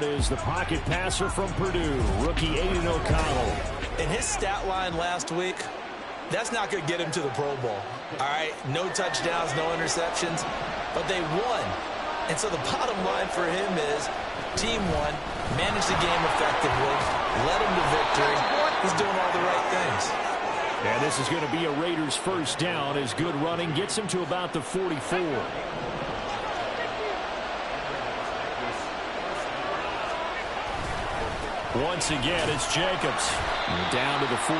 out is the pocket passer from Purdue, rookie Aiden O'Connell. In his stat line last week, that's not going to get him to the Pro Bowl. All right, no touchdowns, no interceptions, but they won. And so the bottom line for him is team won, managed the game effectively, led him to victory. He's doing all the right things. And this is going to be a Raiders first down as good running gets him to about the 44. Once again, it's Jacobs. Down to the 41.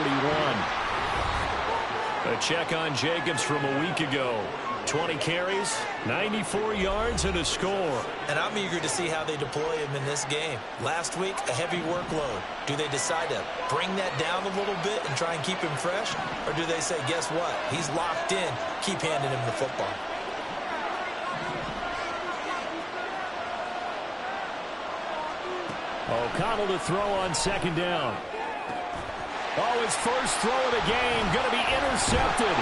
A check on Jacobs from a week ago. 20 carries, 94 yards, and a score. And I'm eager to see how they deploy him in this game. Last week, a heavy workload. Do they decide to bring that down a little bit and try and keep him fresh? Or do they say, guess what? He's locked in. Keep handing him the football. O'Connell to throw on second down. Oh, his first throw of the game going to be intercepted.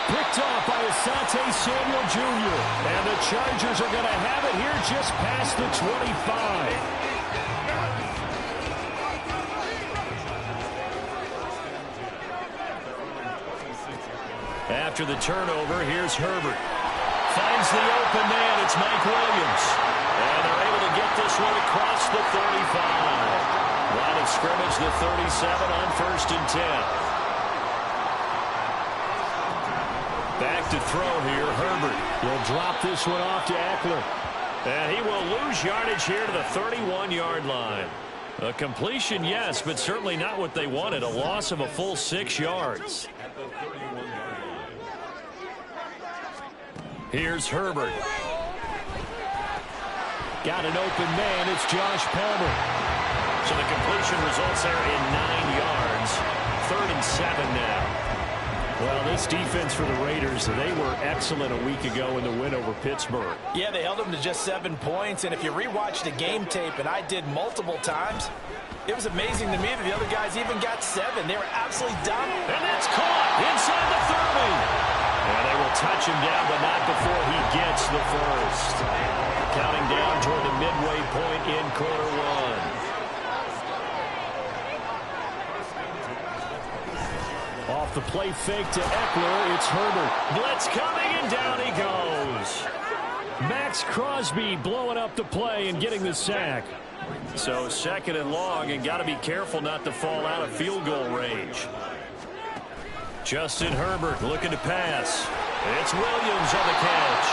Picked off by Asante Samuel Jr. And the Chargers are going to have it here just past the 25. After the turnover, here's Herbert. Finds the open man. It's Mike Williams. And they're able to get this one across the 35. Line of scrimmage, the 37 on 1st and 10. Back to throw here, Herbert. He'll drop this one off to Eckler. And he will lose yardage here to the 31-yard line. A completion, yes, but certainly not what they wanted. A loss of a full 6 yards. Here's Herbert. Got an open man. It's Josh Palmer. So the completion results there in 9 yards. 3rd and 7 now. Well, this defense for the Raiders, they were excellent a week ago in the win over Pittsburgh. Yeah, they held them to just 7 points. And if you rewatch the game tape, and I did multiple times, it was amazing to me that the other guys even got 7. They were absolutely dominant. And that's caught inside the 30. And they will touch him down, but not before he gets the first. Counting down toward the midway point in quarter one. Off the play fake to Eckler, it's Herbert. Blitz coming, and down he goes. Max Crosby blowing up the play and getting the sack. So 2nd and long, and got to be careful not to fall out of field goal range. Justin Herbert looking to pass. It's Williams on the catch.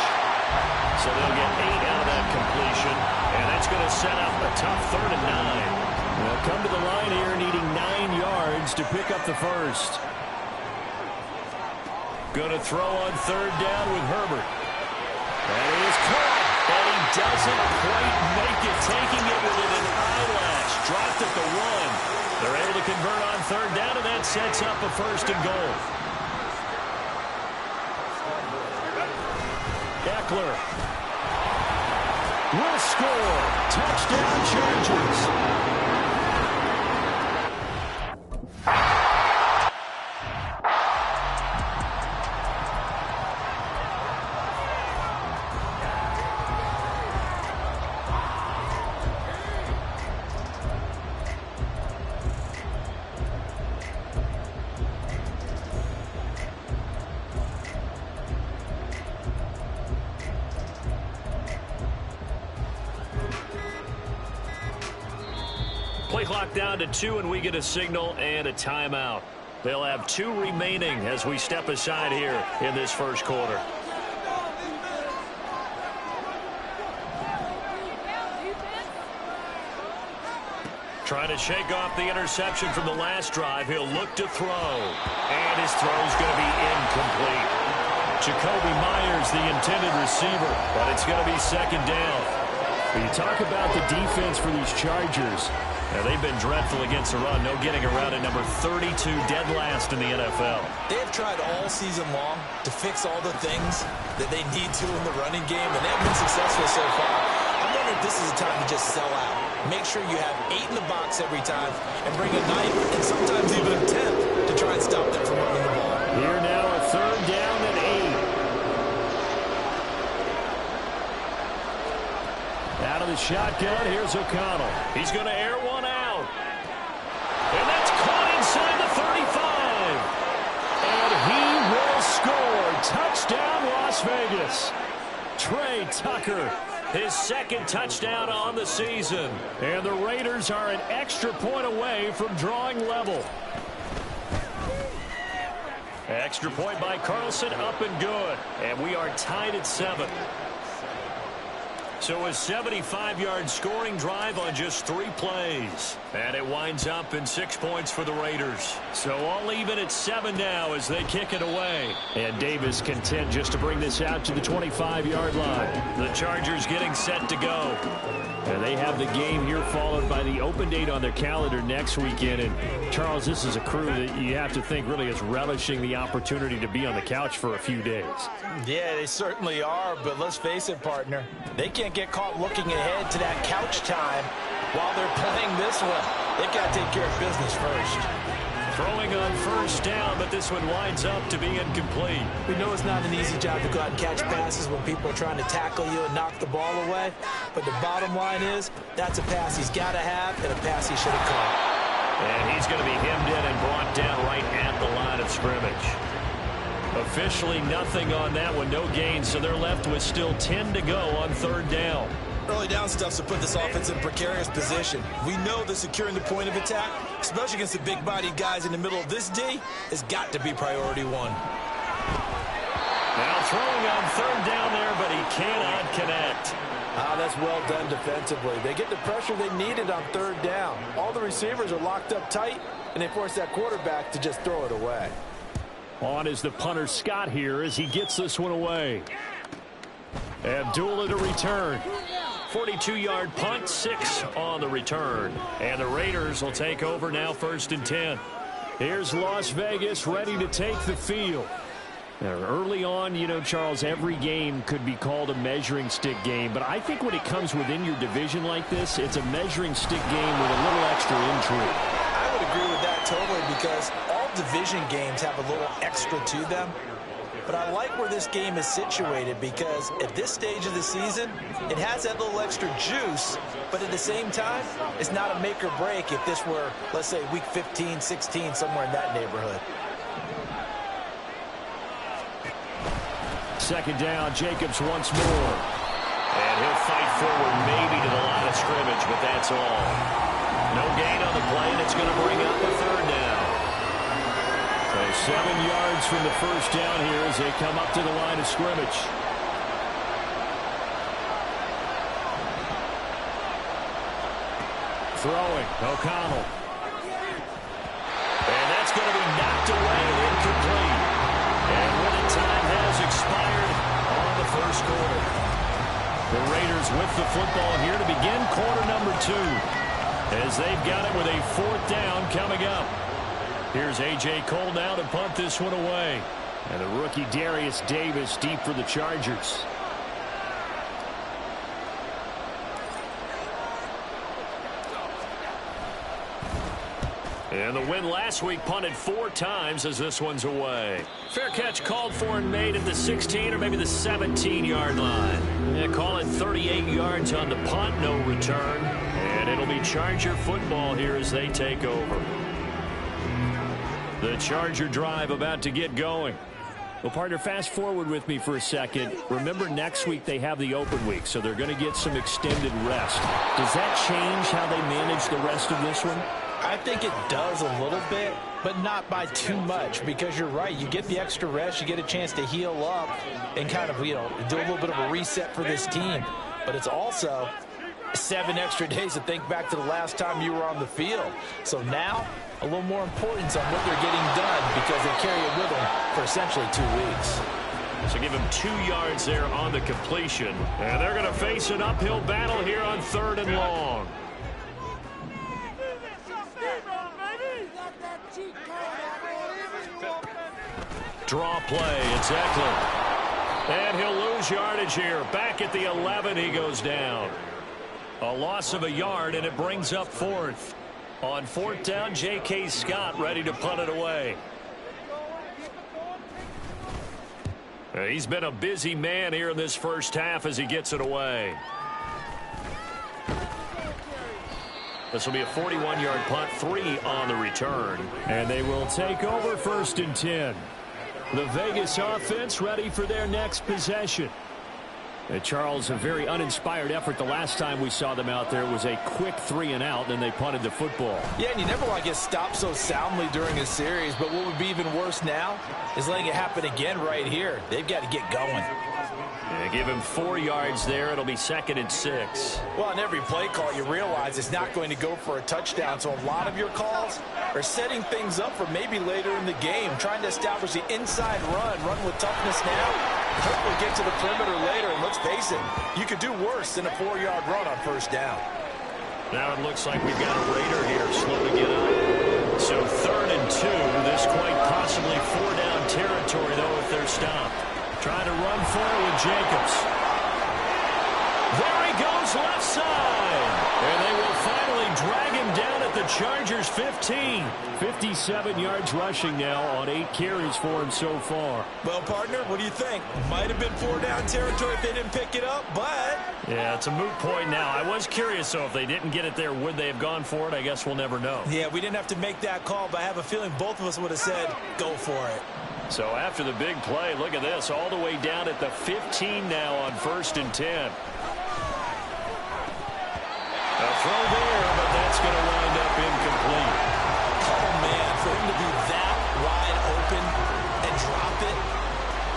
So they'll get 8 out of that completion, and that's going to set up a tough 3rd and 9. They'll come to the line here needing 9 yards to pick up the first. Going to throw on 3rd down with Herbert. And he is caught, and he doesn't quite make it, taking it within an eyelash. Dropped at the 1. They're able to convert on 3rd down, and that sets up a 1st and goal. Eckler will score. Touchdown, Chargers. Play clock down to 2, and we get a signal and a timeout. They'll have 2 remaining as we step aside here in this first quarter. Trying to shake off the interception from the last drive. He'll look to throw. And his throw's going to be incomplete. Jacoby Myers, the intended receiver, but it's going to be 2nd down. When you talk about the defense for these Chargers, they've been dreadful against the run. No getting around at number 32, dead last in the NFL. They have tried all season long to fix all the things that they need to in the running game, and they've been successful so far. I'm wondering if this is a time to just sell out. Make sure you have 8 in the box every time and bring a 9th and sometimes even a 10th to try and stop them from running the ball. Here now, a 3rd down and 8. Out Out of the shotgun, here's O'Connell. He's going to air one out. And that's caught inside the 35. And he will score. Touchdown, Las Vegas. Trey Tucker, his second touchdown on the season. And the Raiders are an extra point away from drawing level. Extra point by Carlson, up and good. And we are tied at 7. So a 75-yard scoring drive on just 3 plays. And it winds up in 6 points for the Raiders. So all even at 7 now as they kick it away. And Davis content just to bring this out to the 25-yard line. The Chargers getting set to go. And they have the game here followed by the open date on their calendar next weekend. And, Charles, this is a crew that you have to think really is relishing the opportunity to be on the couch for a few days. Yeah, they certainly are, but let's face it, partner. They can't get caught looking ahead to that couch time while they're playing this one. They've got to take care of business first. Throwing on first down, but this one winds up to be incomplete. We know it's not an easy job to go out and catch passes when people are trying to tackle you and knock the ball away. But the bottom line is, that's a pass he's got to have and a pass he should have caught. And he's going to be hemmed in and brought down right at the line of scrimmage. Officially nothing on that one, no gain, so they're left with still 10 to go on third down. Early down stuff to put this offense in precarious position. We know that securing the point of attack, especially against the big-bodied guys in the middle of this D, has got to be priority 1. Now throwing on third down there, but he cannot connect. That's well done defensively. They get the pressure they needed on third down. All the receivers are locked up tight, and they force that quarterback to just throw it away. On is the punter Scott here as he gets this one away. Abdullah to return. 42-yard punt, 6 on the return. And the Raiders will take over now, 1st and 10. Here's Las Vegas ready to take the field. Now, early on, you know, Charles, every game could be called a measuring stick game. But I think when it comes within your division like this, it's a measuring stick game with a little extra intrigue. I would agree with that totally because all division games have a little extra to them. But I like where this game is situated because at this stage of the season, it has that little extra juice, but at the same time, it's not a make or break if this were, let's say, week 15, 16, somewhere in that neighborhood. Second down, Jacobs once more. And he'll fight forward maybe to the line of scrimmage, but that's all. No gain on the play, and it's going to bring up a third down. So 7 yards from the first down here as they come up to the line of scrimmage. Throwing, O'Connell. And that's going to be knocked away and incomplete. And winning time has expired on the first quarter. The Raiders with the football here to begin quarter number 2. As they've got it with a 4th down coming up. Here's A.J. Cole now to punt this one away. And the rookie Darius Davis deep for the Chargers. And the win last week punted 4 times as this one's away. Fair catch called for and made at the 16 or maybe the 17-yard line. Yeah, call it 38 yards on the punt, no return. And it'll be Charger football here as they take over. The Charger drive about to get going. Well, partner, fast forward with me for a second. Remember, next week they have the open week, so they're going to get some extended rest. Does that change how they manage the rest of this one? I think it does a little bit, but not by too much, because you're right. You get the extra rest, you get a chance to heal up and kind of, you know, do a little bit of a reset for this team. But it's also 7 extra days to think back to the last time you were on the field. So now, a little more importance on what they're getting done because they carry it with them for essentially 2 weeks. So give him 2 yards there on the completion. And they're going to face an uphill battle here on 3rd and long. Draw play, it's Eckler. And he'll lose yardage here. Back at the 11, he goes down. A loss of a yard, and it brings up 4th. On 4th down, J.K. Scott ready to punt it away. He's been a busy man here in this first half as he gets it away. This will be a 41-yard punt, 3 on the return. And they will take over 1st and 10. The Vegas offense ready for their next possession. Charles, a very uninspired effort the last time we saw them out there. It was a quick 3 and out, and they punted the football. Yeah, and you never want to get stopped so soundly during a series, but what would be even worse now is letting it happen again right here. They've got to get going. Yeah, give him 4 yards there. It'll be 2nd and 6. Well, on every play call, you realize it's not going to go for a touchdown, so a lot of your calls are setting things up for maybe later in the game, trying to establish the inside run with toughness now, hopefully get to the perimeter later, and let's face it, you could do worse than a 4-yard run on 1st down. Now it looks like we've got a Raider here slow to get up. So 3rd and 2, this quite possibly 4-down territory, though, if they're stopped. Trying to run for it with Jacobs. There he goes left side. And they will finally drag him down at the Chargers' 15. 57 yards rushing now on 8 carries for him so far. Well, partner, what do you think? Might have been 4-down territory if they didn't pick it up, but... Yeah, it's a moot point now. I was curious, so if they didn't get it there, would they have gone for it? I guess we'll never know. Yeah, we didn't have to make that call, but I have a feeling both of us would have said, go for it. So after the big play, look at this, all the way down at the 15 now on 1st and 10. A throw there, but that's going to wind up incomplete. Oh, man, for him to be that wide open and drop it.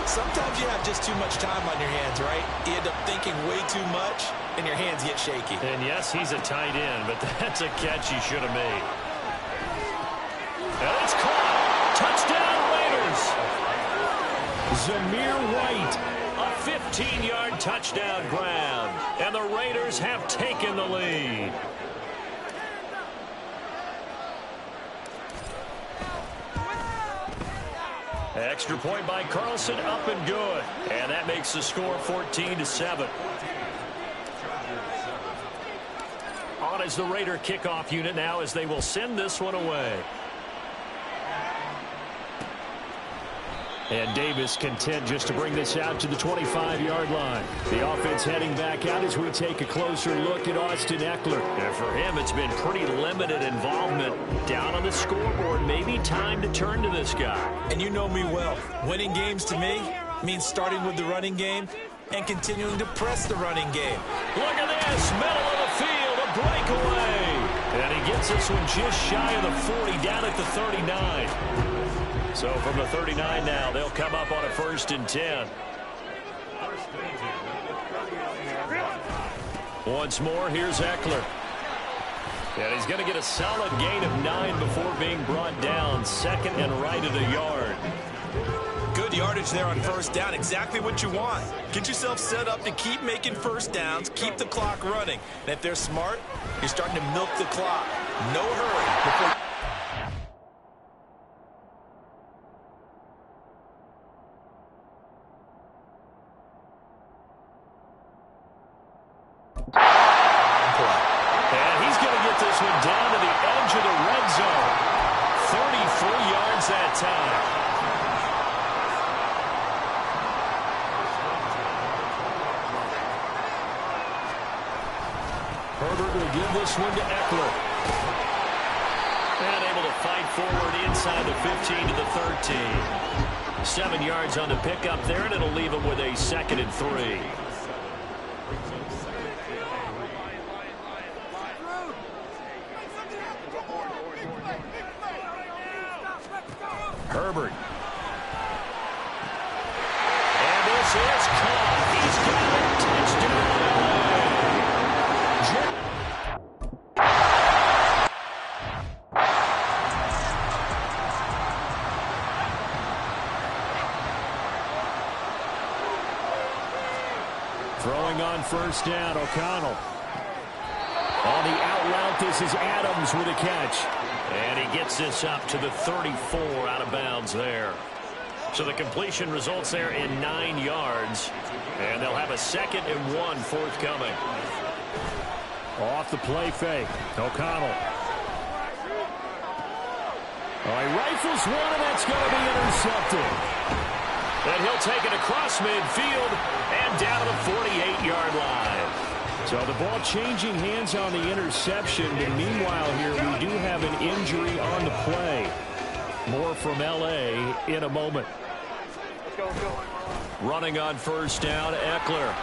Sometimes you have just too much time on your hands, right? You end up thinking way too much, and your hands get shaky. And yes, he's a tight end, but that's a catch he should have made. And it's caught. Touchdown, Raiders. Zamir White, a 15-yard touchdown grab. And the Raiders have taken the lead. Extra point by Carlson, up and good. And that makes the score 14-7. On is the Raider kickoff unit now as they will send this one away. And Davis content just to bring this out to the 25-yard line. The offense heading back out as we take a closer look at Austin Ekeler. And for him, it's been pretty limited involvement. Down on the scoreboard, maybe time to turn to this guy. And you know me well. Winning games to me means starting with the running game and continuing to press the running game. Look at this, middle of the field, a breakaway. And he gets this one just shy of the 40, down at the 39. So from the 39 now, they'll come up on a 1st and 10. Once more, here's Ekeler. And he's going to get a solid gain of 9 before being brought down. 2nd and right at a yard. Good yardage there on 1st down. Exactly what you want. Get yourself set up to keep making 1st downs, keep the clock running. And if they're smart, you're starting to milk the clock. No hurry before... And he's going to get this one down to the edge of the red zone. 33 yards that time. Herbert will give this one to Ekeler. And able to fight forward inside the 15 to the 13. 7 yards on the pickup there, and it'll leave him with a 2nd and 3. Herbert. And this is caught. He's got a touchdown. Throwing on 1st down, O'Connell. On the out route, this is Adams with a catch. And he gets this up to the 34 out of bounds there. So the completion results there in 9 yards. And they'll have a 2nd and 1 forthcoming. Off the play fake. O'Connell. He rifles one, and that's going to be intercepted. And he'll take it across midfield and down to the 48-yard line. So the ball changing hands on the interception, but meanwhile here we do have an injury on the play. More from L.A. in a moment. Running on first down, Eckler.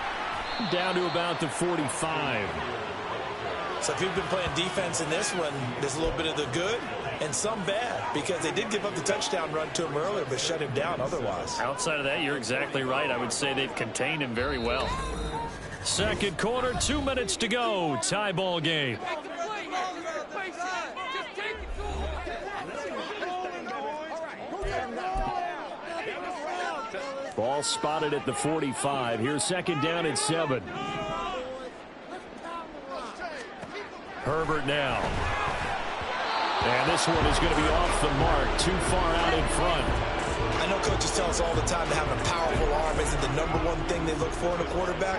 Down to about the 45. So if you've been playing defense in this one, there's a little bit of the good and some bad, because they did give up the touchdown run to him earlier, but shut him down otherwise. Outside of that, you're exactly right. I would say they've contained him very well. Second quarter, 2 minutes to go. Tie ball game. Ball spotted at the 45. Here's second down at 7. Herbert now. And this one is going to be off the mark. Too far out in front. I know coaches tell us all the time that having a powerful arm isn't the #1 thing they look for in a quarterback.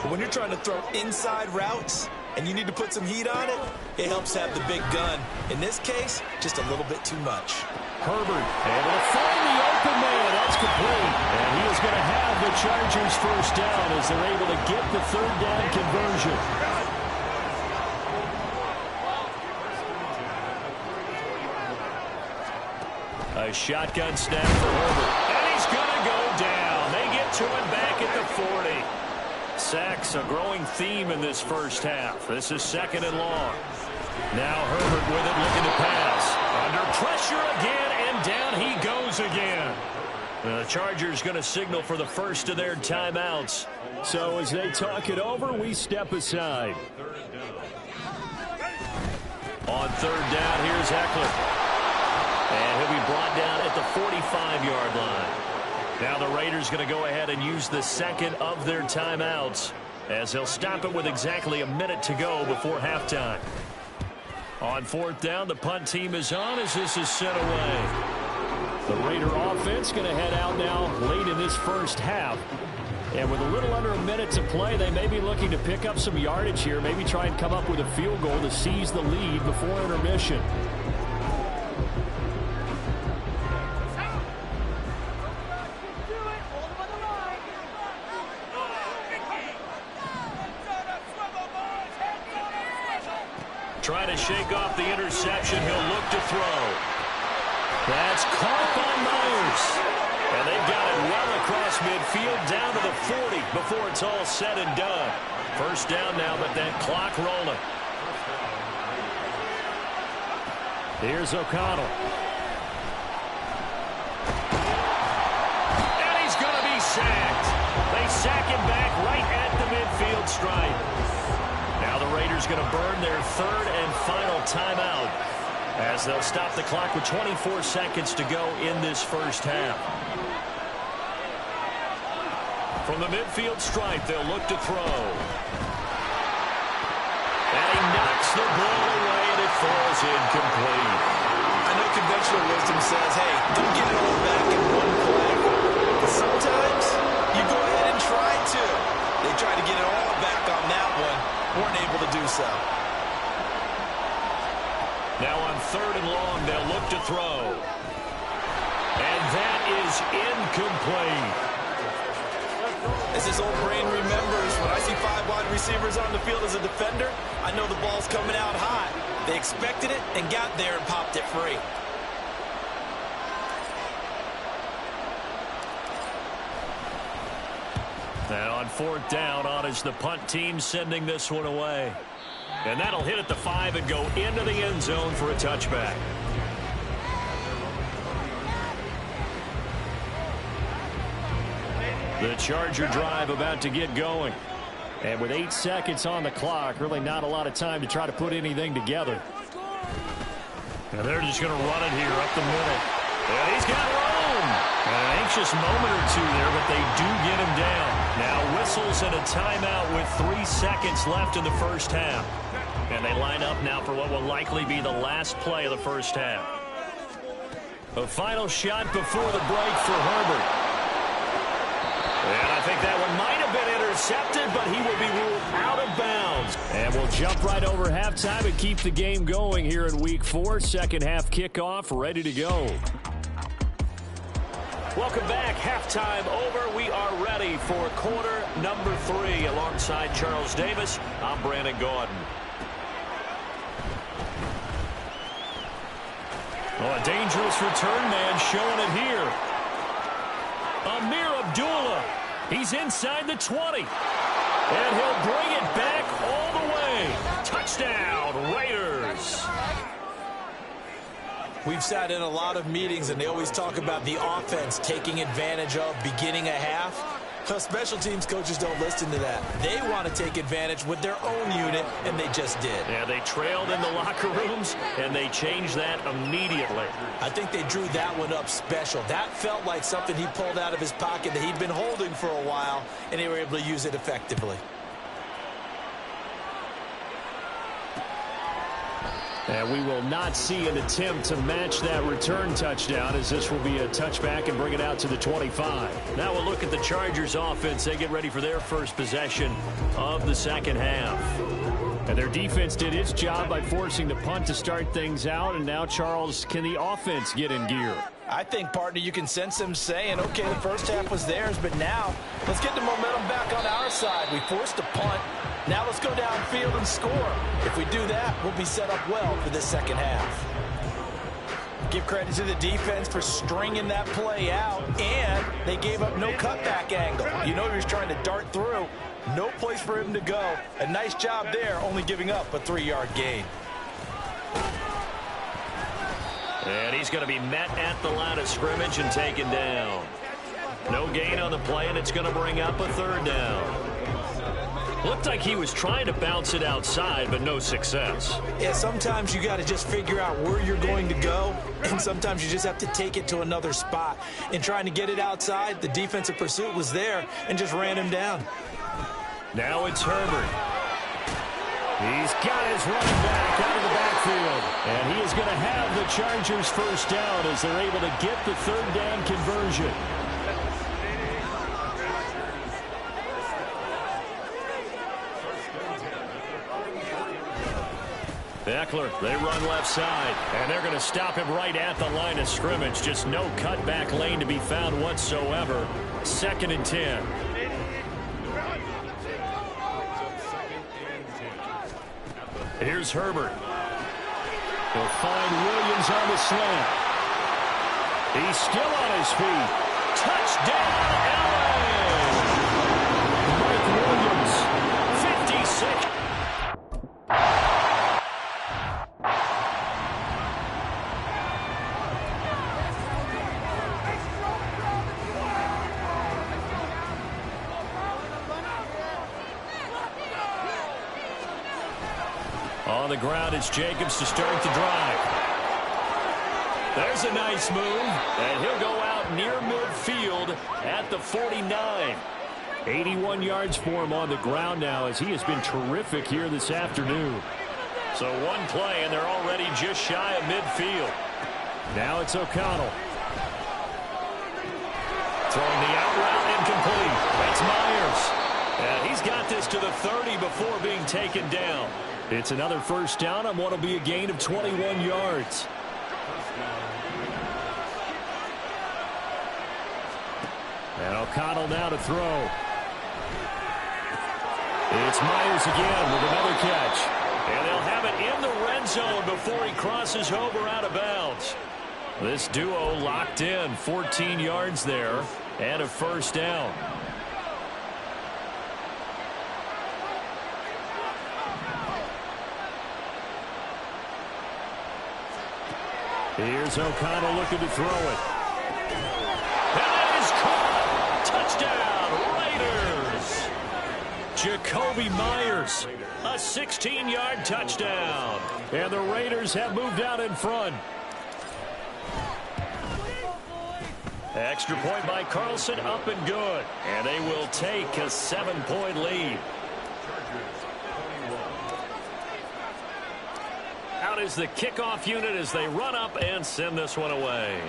But when you're trying to throw inside routes and you need to put some heat on it, it helps have the big gun. In this case, just a little bit too much. Herbert able to find the open man. That's complete. And he is going to have the Chargers first down as they're able to get the third down conversion. A shotgun snap for Herbert. And he's going to go down. They get to him back at the 40. Sacks, a growing theme in this first half. This is second and long. Now Herbert with it, looking to pass. Under pressure again, and down he goes again. The Chargers going to signal for the first of their timeouts. So as they talk it over, we step aside. On third down, here's Eckler. And he'll be brought down at the 45-yard line. Now the Raiders going to go ahead and use the second of their timeouts as they'll stop it with exactly a minute to go before halftime. On fourth down, the punt team is on as this is sent away. The Raider offense going to head out now late in this first half. And with a little under a minute to play, they may be looking to pick up some yardage here, maybe try and come up with a field goal to seize the lead before intermission. Trying to shake off the interception. He'll look to throw. That's caught by Myers. And they've got it well across midfield down to the 40 before it's all said and done. First down now, but that clock rolling. Here's O'Connell. And he's going to be sacked. They sack him back right at the midfield stripe. Now the Raiders going to burn their third and final timeout as they'll stop the clock with 24 seconds to go in this first half. From the midfield stripe, they'll look to throw. And he knocks the ball away, and it falls incomplete. I know conventional wisdom says, hey, don't get it all back in one play. But sometimes you go ahead and try to. They tried to get it all back on that one. Weren't able to do so. Now on third and long, they'll look to throw. And that is incomplete. As his old brain remembers, when I see 5 wide receivers on the field as a defender, I know the ball's coming out hot. They expected it and got there and popped it free. Now on fourth down, on is the punt team sending this one away. And that'll hit at the 5 and go into the end zone for a touchback. The Charger drive about to get going. And with 8 seconds on the clock, really not a lot of time to try to put anything together. And they're just going to run it here up the middle. And he's got room. An anxious moment or two there, but they do get him down. Now whistles and a timeout with 3 seconds left in the first half. And they line up now for what will likely be the last play of the first half. A final shot before the break for Herbert. And I think that one might have been intercepted, but he will be ruled out of bounds. And we'll jump right over halftime and keep the game going here in Week 4. Second half kickoff ready to go. Welcome back. Halftime over. We are ready for quarter number 3. Alongside Charles Davis, I'm Brandon Gaudin. Oh, a dangerous return man showing it here. Amir Abdullah. He's inside the 20. And he'll bring it back all the way. Touchdown, Raiders. We've sat in a lot of meetings, and they always talk about the offense taking advantage of beginning a half. Special teams coaches don't listen to that. They want to take advantage with their own unit, and they just did. Yeah, they trailed in the locker rooms, and they changed that immediately. I think they drew that one up special. That felt like something he pulled out of his pocket that he'd been holding for a while, and they were able to use it effectively. And we will not see an attempt to match that return touchdown, as this will be a touchback and bring it out to the 25. Now we'll look at the Chargers offense. They get ready for their first possession of the second half. And their defense did its job by forcing the punt to start things out. And now, Charles, can the offense get in gear? I think, partner, you can sense them saying, okay, the first half was theirs, but now let's get the momentum back on our side. We forced a punt. Now let's go downfield and score. If we do that, we'll be set up well for this second half. Give credit to the defense for stringing that play out, and they gave up no cutback angle. You know he was trying to dart through. No place for him to go. A nice job there, only giving up a 3-yard gain. And he's going to be met at the line of scrimmage and taken down. No gain on the play, and it's going to bring up a third down. Looked like he was trying to bounce it outside, but no success. Yeah, sometimes you got to just figure out where you're going to go, and sometimes you just have to take it to another spot. In trying to get it outside, the defensive pursuit was there and just ran him down. Now it's Herbert. He's got his running back out of the backfield. And he is going to have the Chargers first down as they're able to get the third down conversion. Eckler, they run left side, and they're going to stop him right at the line of scrimmage. Just no cutback lane to be found whatsoever. 2nd and 10. Here's Herbert. He'll find Williams on the slant. He's still on his feet. Touchdown, LA! Mike Williams, 56. On the ground, it's Jacobs to start the drive. There's a nice move, and he'll go out near midfield at the 49. 81 yards for him on the ground now, as he has been terrific here this afternoon. So one play, and they're already just shy of midfield. Now it's O'Connell. Throwing the out route incomplete. That's Myers. And he's got this to the 30 before being taken down. It's another first down on what will be a gain of 21 yards. And O'Connell now to throw. It's Myers again with another catch. And they'll have it in the red zone before he crosses over out of bounds. This duo locked in, 14 yards there, and a first down. Here's O'Connell looking to throw it. And that is caught. Touchdown, Raiders. Jacoby Myers, a 16-yard touchdown. And the Raiders have moved out in front. Extra point by Carlson, up and good. And they will take a 7-point lead. Out is the kickoff unit as they run up and send this one away.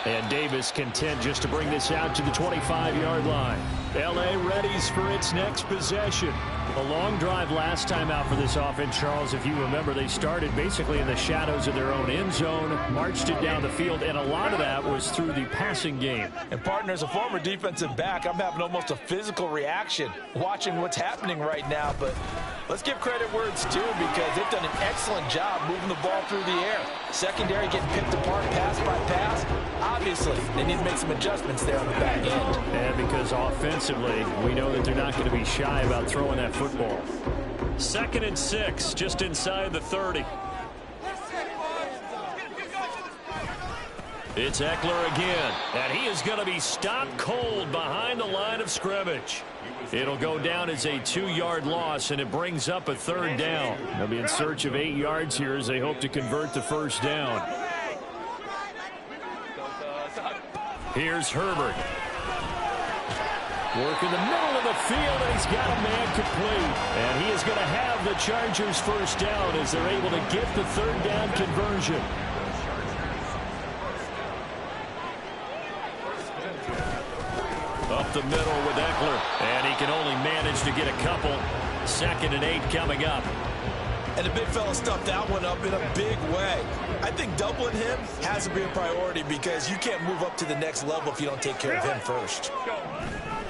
And Davis content just to bring this out to the 25-yard line. L.A. readies for its next possession. A long drive last time out for this offense, Charles. If you remember, they started basically in the shadows of their own end zone, marched it down the field, and a lot of that was through the passing game. And partner, as a former defensive back, I'm having almost a physical reaction watching what's happening right now. But let's give credit where it's due, because they've done an excellent job moving the ball through the air. Secondary getting picked apart pass by pass. Obviously, they need to make some adjustments there on the back end. And because offensively, we know that they're not going to be shy about throwing that football. 2nd and 6, just inside the 30. It's Eckler again, and he is going to be stopped cold behind the line of scrimmage. It'll go down as a 2-yard loss, and it brings up a 3rd down. They'll be in search of 8 yards here as they hope to convert the 1st down. Here's Herbert. Work in the middle of the field, and he's got a man complete. And he is going to have the Chargers' 1st down as they're able to get the 3rd down conversion. Up the middle with Eckler, and he can only manage to get a couple. 2nd and 8 coming up. And the big fella stuffed that one up in a big way. I think doubling him has to be a priority, because you can't move up to the next level if you don't take care of him first.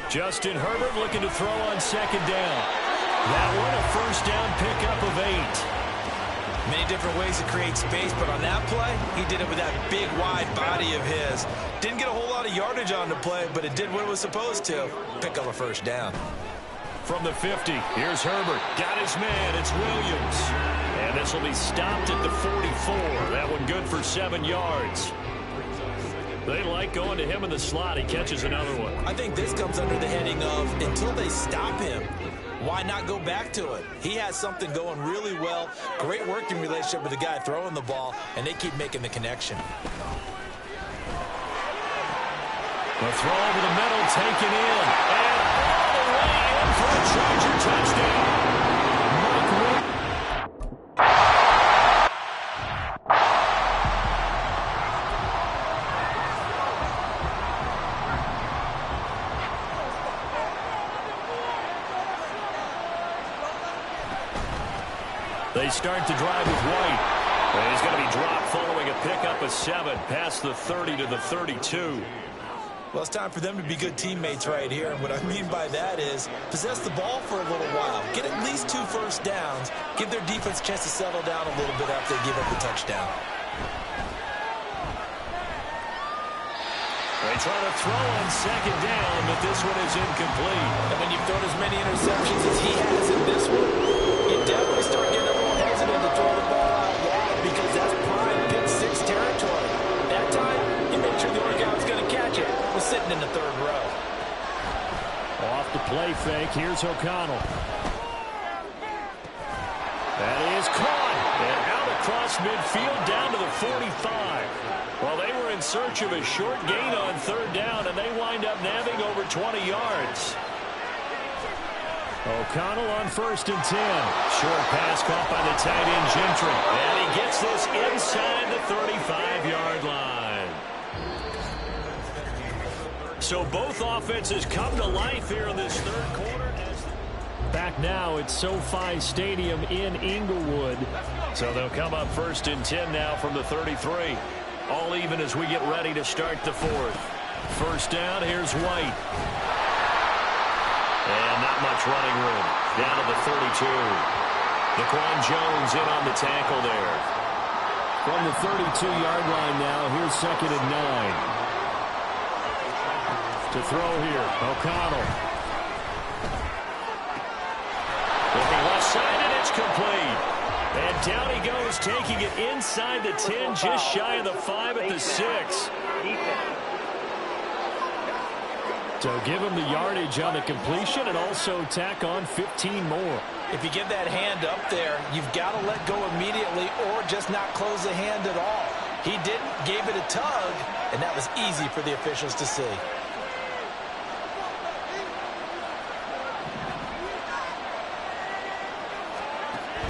Justin Herbert looking to throw on 2nd down. That one a 1st down pickup of 8. Many different ways to create space, but on that play, he did it with that big, wide body of his. Didn't get a whole lot of yardage on the play, but it did what it was supposed to. Pick up a 1st down. From the 50, here's Herbert. Got his man, it's Williams. And this will be stopped at the 44. That one good for 7 yards. They like going to him in the slot. He catches another one. I think this comes under the heading of, until they stop him, why not go back to it? He has something going really well. Great working relationship with the guy throwing the ball, and they keep making the connection. The throw over the middle, taken in. And all the way in for a Charger touchdown. They start to drive with White. And he's going to be dropped following a pickup of 7 past the 30 to the 32. Well, it's time for them to be good teammates right here. And what I mean by that is possess the ball for a little while. Get at least 2 1st downs. Give their defense a chance to settle down a little bit after they give up the touchdown. They try to throw on 2nd down, but this one is incomplete. And when you've thrown as many interceptions as he has in this one, you definitely start getting a little hesitant to throw the ball out wide, because that's prime pick 6 territory. That time, you make sure the other guy was going to catch it. Was sitting in the 3rd row. Off the play fake, here's O'Connell. That is caught, and out across midfield down to the 45. Well, they were in search of a short gain on 3rd down, and they wind up nabbing over 20 yards. O'Connell on 1st and 10. Short pass caught by the tight end Gentry. And he gets this inside the 35-yard line. So both offenses come to life here in this 3rd quarter. Back now at SoFi Stadium in Inglewood. So they'll come up 1st and 10 now from the 33. All even as we get ready to start the 4th. 1st down, here's White. And not much running room. Down to the 32. Daquan Jones in on the tackle there. From the 32-yard line now, here's 2nd and 9. To throw here, O'Connell. Looking left side, and it's complete. And down he goes, taking it inside the 10, just shy of the 5 at the 6. So give him the yardage on the completion and also tack on 15 more. If you give that hand up there, you've got to let go immediately or just not close the hand at all. He didn't, gave it a tug, and that was easy for the officials to see.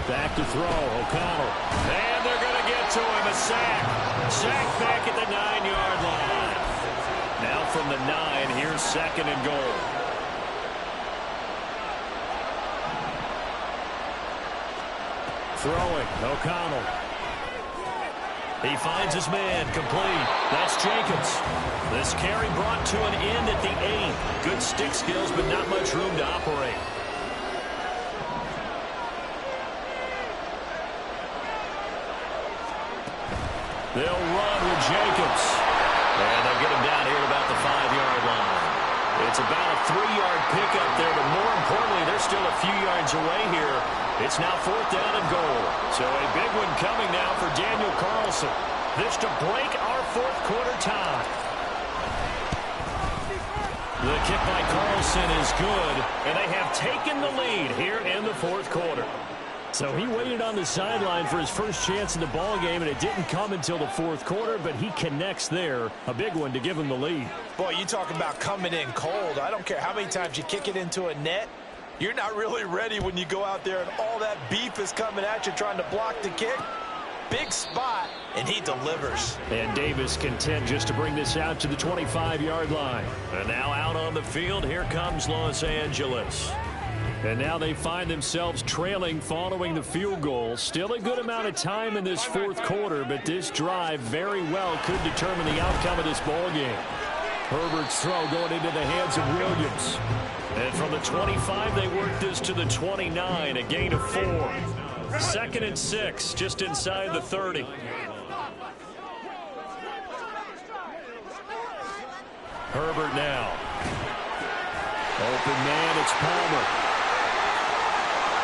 Back to throw, O'Connell. And they're going to get to him, a sack. Sack back at the 9-yard line. Now from the 9, here's 2nd and goal. Throwing, O'Connell. He finds his man, complete. That's Jacobs. This carry brought to an end at the 8. Good stick skills, but not much room to operate. They'll run with Jacobs. And they'll get him down here at about the 5-yard line. It's about a 3-yard pickup there, but more importantly, they're still a few yards away here. It's now 4th down and goal. So a big one coming now for Daniel Carlson. This to break our 4th quarter tie. The kick by Carlson is good, and they have taken the lead here in the 4th quarter. So he waited on the sideline for his first chance in the ball game, and it didn't come until the 4th quarter, but he connects there. A big one to give him the lead. Boy, you talk about coming in cold. I don't care how many times you kick it into a net. You're not really ready when you go out there and all that beef is coming at you trying to block the kick. Big spot, and he delivers. And Davis content just to bring this out to the 25-yard line. And now out on the field, here comes Los Angeles. And now they find themselves trailing following the field goal. Still a good amount of time in this 4th quarter, but this drive very well could determine the outcome of this ball game. Herbert's throw going into the hands of Williams. And from the 25, they work this to the 29, a gain of 4. 2nd and 6, just inside the 30. Herbert now. Open man, it's Palmer.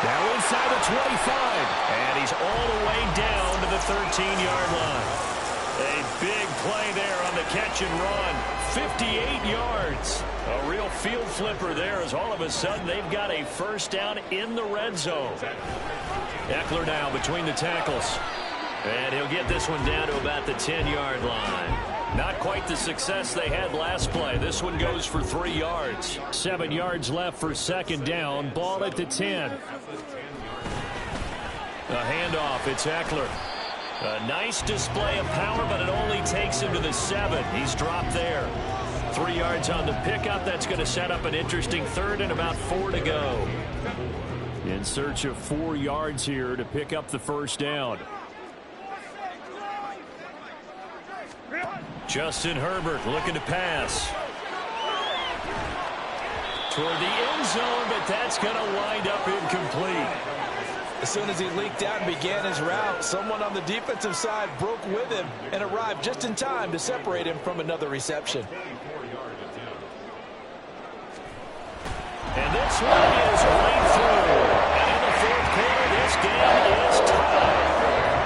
Now inside the 25, and he's all the way down to the 13-yard line. A big play there on the catch and run. 58 yards. A real field flipper there as all of a sudden they've got a first down in the red zone. Eckler now between the tackles. And he'll get this one down to about the 10-yard line. Not quite the success they had last play. This one goes for 3 yards. 7 yards left for 2nd down. Ball at the 10. A handoff. It's Eckler. A nice display of power, but it only takes him to the 7. He's dropped there. 3 yards on the pickup. That's going to set up an interesting 3rd and about 4 to go. In search of 4 yards here to pick up the first down. Justin Herbert looking to pass. Toward the end zone, but that's going to wind up incomplete. As soon as he leaked out and began his route, someone on the defensive side broke with him and arrived just in time to separate him from another reception. And this one is right through. And in the 4th quarter, this game is tied.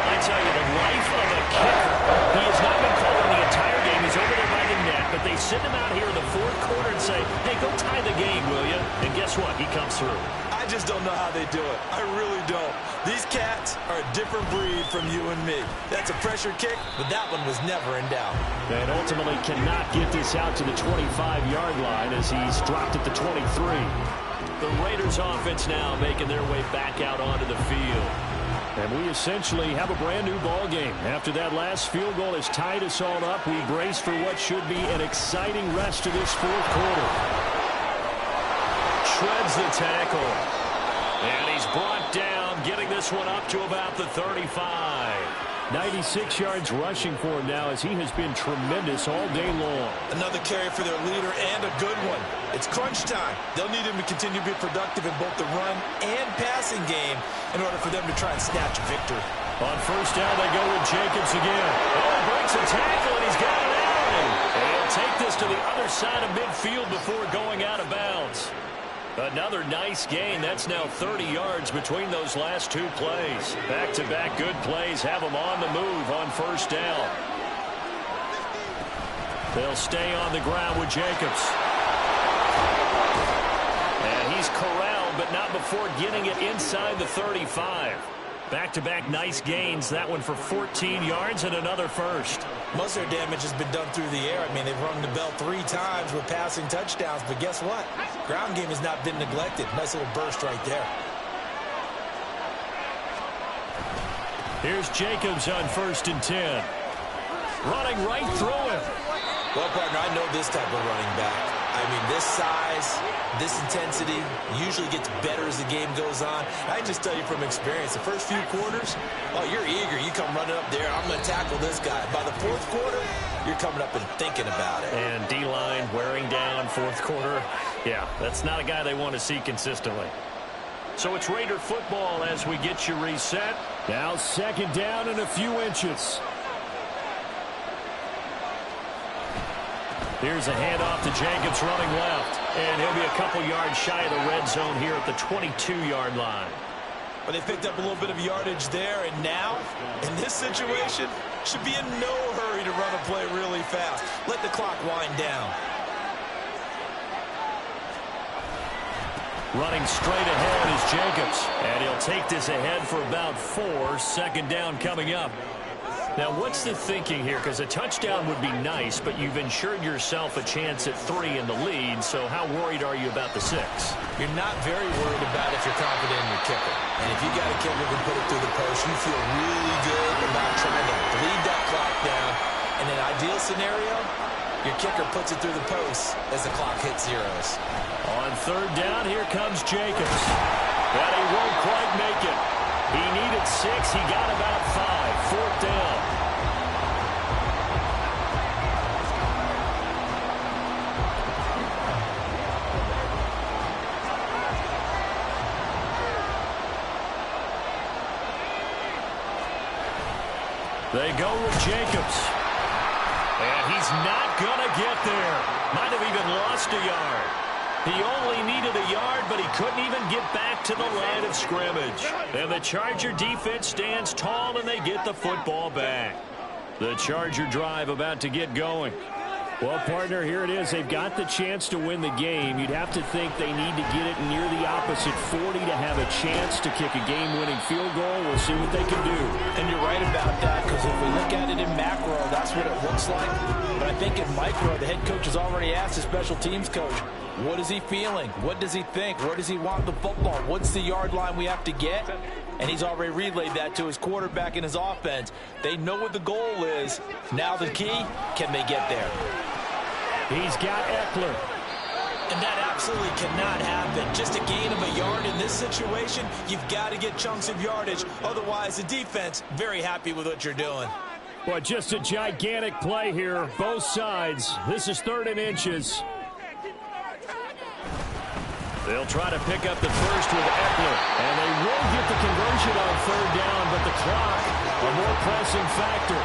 I tell you, the life of a kicker. He has not been called in the entire game. He's over there by the net, but they send him out here in the 4th quarter and say, hey, go tie the game, will you? And guess what? He comes through. I just don't know how they do it. I really don't. These cats are a different breed from you and me. That's a pressure kick, but that one was never in doubt. And ultimately cannot get this out to the 25-yard line as he's dropped at the 23. The Raiders offense now making their way back out onto the field. And we essentially have a brand new ball game. After that last field goal has tied us all up, we brace for what should be an exciting rest of this 4th quarter. Shreds the tackle. And he's brought down, getting this one up to about the 35. 96 yards rushing for him now as he has been tremendous all day long. Another carry for their leader and a good one. It's crunch time. They'll need him to continue to be productive in both the run and passing game in order for them to try and snatch a victory. On first down, they go with Jacobs again. Oh, he breaks a tackle, and he's got it out. And he'll take this to the other side of midfield before going out of bounds. Another nice gain. That's now 30 yards between those last 2 plays. Back-to-back good plays have them on the move on first down. They'll stay on the ground with Jacobs. And he's corralled, but not before getting it inside the 35. Back-to-back nice gains. That one for 14 yards and another first. Most of their damage has been done through the air. I mean, they've rung the bell 3 times with passing touchdowns, but guess what? Ground game has not been neglected. Nice little burst right there. Here's Jacobs on 1st and 10. Running right through him. Well, partner, I know this type of running back. I I mean, this size, this intensity usually gets better as the game goes on. I can just tell you from experience, the first few quarters, oh, you're eager. You come running up there, I'm going to tackle this guy. By the fourth quarter, you're coming up and thinking about it. And D-line wearing down fourth quarter. Yeah, that's not a guy they want to see consistently. So it's Raider football as we get you reset. Now second down and a few inches. Here's a handoff to Jacobs running left. And he'll be a couple yards shy of the red zone here at the 22-yard line. But they picked up a little bit of yardage there, and now, in this situation, should be in no hurry to run a play really fast. Let the clock wind down. Running straight ahead is Jacobs. And he'll take this ahead for about 4. Second down coming up. Now, what's the thinking here? Because a touchdown would be nice, but you've ensured yourself a chance at 3 in the lead, so how worried are you about the 6? You're not very worried about if you're confident in your kicker. And if you got a kicker who can put it through the post, you feel really good about trying to bleed that clock down. In an ideal scenario, your kicker puts it through the post as the clock hits zeros. On third down, here comes Jacobs. But he won't quite make it. He needed 6. He got about 5. Fourth down. They go with Jacobs. And he's not going to get there. Might have even lost a yard. He only needed a yard, but he couldn't even get back to the line of scrimmage. And the Charger defense stands tall, and they get the football back. The Charger drive about to get going. Well, partner, here it is. They've got the chance to win the game. You'd have to think they need to get it near the opposite 40 to have a chance to kick a game-winning field goal. We'll see what they can do. And you're right about that, because if we look at it in macro, that's what it looks like. But I think in micro, the head coach has already asked the special teams coach, what is he feeling? What does he think? Where does he want the football? What's the yard line we have to get? And he's already relayed that to his quarterback and his offense. They know what the goal is. Now the key, can they get there? He's got Eckler. And that absolutely cannot happen. Just a gain of a yard in this situation, you've got to get chunks of yardage. Otherwise, the defense, very happy with what you're doing. Well, just a gigantic play here, both sides. This is 3rd and inches. They'll try to pick up the first with Eckler. And they will get the conversion on 3rd down, but the clock, a more pressing factor.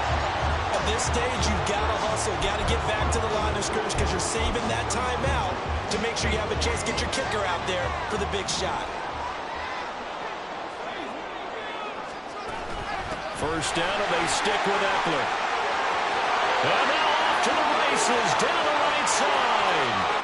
At this stage, you've got to hustle, got to get back to the line of scrimmage because you're saving that timeout to make sure you have a chance to get your kicker out there for the big shot. First down, and they stick with Eckler. And now off to the races, down the right side.